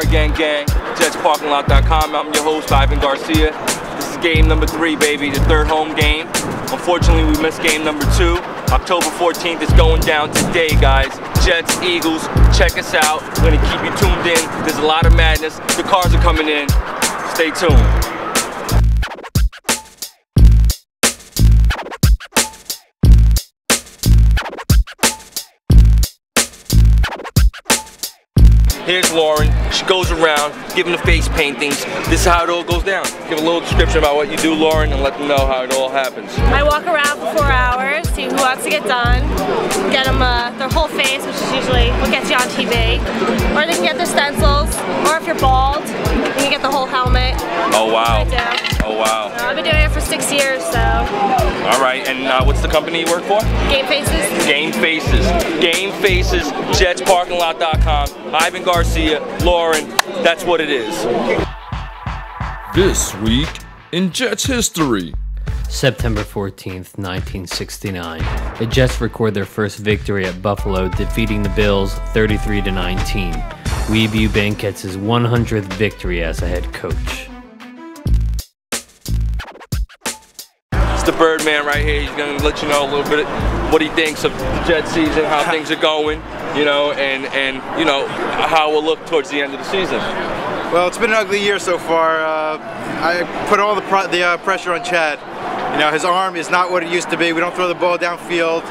Gang, JetsParkingLot.com. I'm your host, Ivan Garcia. This is game number 3, baby, the 3rd home game. Unfortunately, we missed game number 2. October 14th is going down today, guys. Jets, Eagles, check us out. We're gonna keep you tuned in. There's a lot of madness. The cars are coming in. Stay tuned. Here's Lauren. She goes around giving the face paintings. This is how it all goes down. Give a little description about what you do, Lauren, and let them know how it all happens. I walk around for 4 hours, see who wants to get done, get them their whole face, which is usually what gets you on TV. Or they can get their stencils, or if you're bald, you can get the whole helmet. Oh wow. I do. Oh wow. I've been doing it for 6 years, so. All right, and what's the company you work for? Game Faces. Game Faces. Game Faces, JetsParkingLot.com. Ivan Garcia, Lauren, that's what it is. This week in Jets history. September 14th, 1969. The Jets record their first victory at Buffalo, defeating the Bills 33-19. Weebu Banquet's 100th victory as a head coach. It's the Birdman right here. He's going to let you know a little bit what he thinks of the Jets season, how things are going, you know, and you know, how we'll look towards the end of the season. Well, it's been an ugly year so far. I put all the pressure on Chad. You know, his arm is not what it used to be. We don't throw the ball downfield,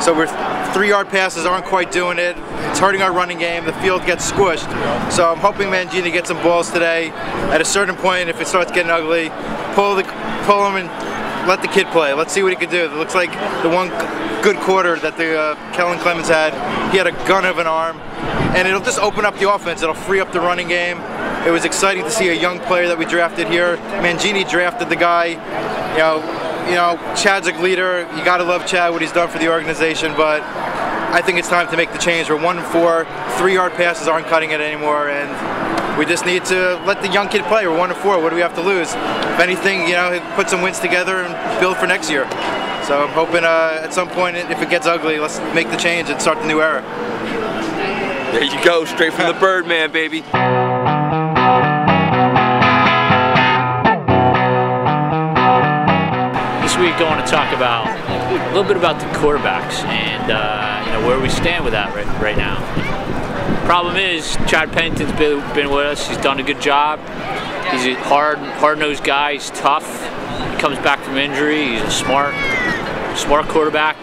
so we're 3-yard passes aren't quite doing it. It's hurting our running game. The field gets squished. So I'm hoping Mangini gets some balls today. At a certain point, if it starts getting ugly, pull him and let the kid play. Let's see what he can do. It looks like the one good quarter that the Kellen Clemens had. He had a gun of an arm, and it'll just open up the offense. It'll free up the running game. It was exciting to see a young player that we drafted here. Mangini drafted the guy. You know, Chad's a leader. You got to love Chad, what he's done for the organization, but I think it's time to make the change. We're 1-4, 3-yard passes aren't cutting it anymore, and we just need to let the young kid play. We're 1-4, what do we have to lose? If anything, you know, put some wins together and build for next year. So I'm hoping at some point, if it gets ugly, let's make the change and start the new era. There you go, straight from the Birdman, baby. This week I want to talk about a little bit about the quarterbacks and you know, where we stand with that right now. Problem is, Chad Pennington's been with us. He's done a good job. He's a hard-nosed guy. He's tough. He comes back from injury. He's a smart quarterback.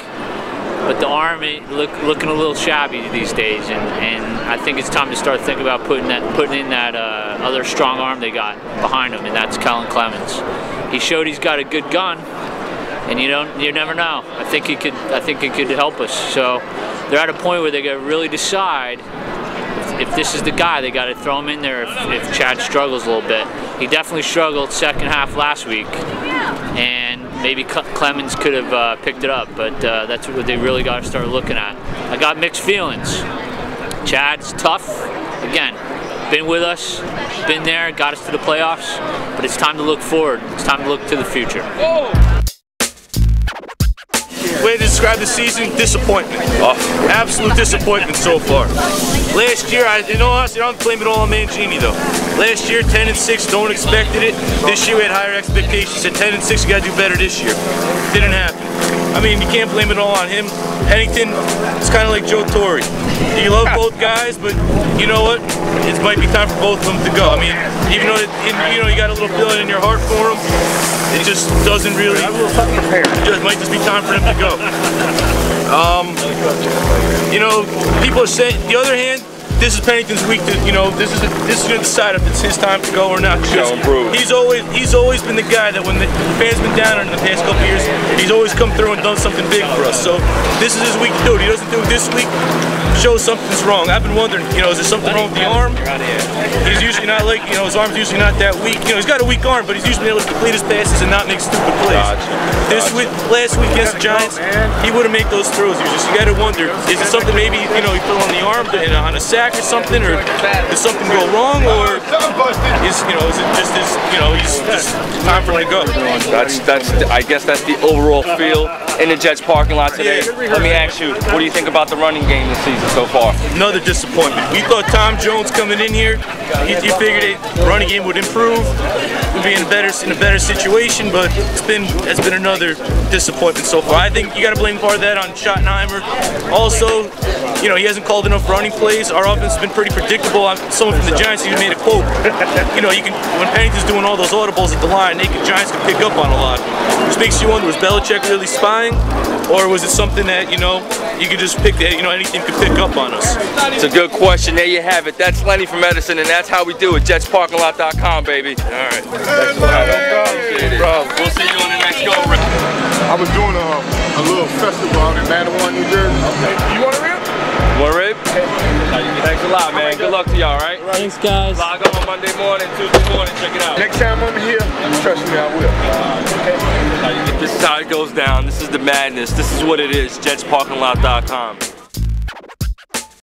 But the arm is looking a little shabby these days, and I think it's time to start thinking about putting in that other strong arm they got behind him, and that's Kellen Clemens. He showed he's got a good gun, and you never know. I think it could help us. So they're at a point where they got to really decide if this is the guy. They got to throw him in there if Chad struggles a little bit. He definitely struggled second half last week, and maybe Clemens could have picked it up, but that's what they really got to start looking at. I got mixed feelings. Chad's tough, again, been with us, been there, got us to the playoffs, but it's time to look forward. It's time to look to the future. Way to describe the season, disappointment. Absolute disappointment so far. Last year, honestly, I don't blame it all on Mangini though. Last year, 10-6, no one expected it. This year we had higher expectations. At 10-6, you gotta do better this year. Didn't happen. I mean, you can't blame it all on him. Pennington, it's kind of like Joe Torre. You love both guys, but you know what? It might be time for both of them to go. I mean, even though you got a little feeling in your heart for them, it just doesn't really. It might just be time for them to go. You know, people are saying. The other hand, this is Pennington's week. This is going to decide if it's his time to go or not. He's always been the guy that when the fans been down in the past couple years, he's always come through and done something big for us. So this is his week to do it. He doesn't do it this week, shows something's wrong. I've been wondering, is there something wrong with the arm? He's usually not like, his arm's usually not that weak. He's got a weak arm, but he's usually able to complete his passes and not make stupid plays. Last week against the Giants, he would have made those throws. You got to wonder, is it something maybe he fell on the arm on a sack or something, or did something go wrong, or is it just he's just time for him to go? I guess that's the overall feel in the Jets parking lot today. Let me ask you, what do you think about the running game this season so far? Another disappointment. We thought Tom Jones coming in here, You figured the running game would improve, we'd be in a better situation, but it's been another disappointment so far. I think you got to blame part of that on Schottenheimer. Also, you know, he hasn't called enough running plays. Our offense has been pretty predictable. Someone from the Giants even made a quote. You know, when Pennington's doing all those audibles at the line, Giants can pick up on a lot. Which makes you wonder, was Belichick really spying, or was it something that, you know, you could just pick, you know, any team could pick up on us? It's a good question. There you have it. That's Lenny from Edison, and that's how we do it. JetsParkingLot.com, baby. All right. Thanks for having me. We'll see you on the next go. I was doing a little festival out in Mattawan, New Jersey. Okay. You want a rib? Want a rib? Thanks a lot, man. Good luck to y'all, all right? Thanks, guys. Log on Monday morning, Tuesday morning. Check it out. Next time I'm here, trust me, I will. This is how it goes down. This is the madness. This is what it is. JetsParkingLot.com.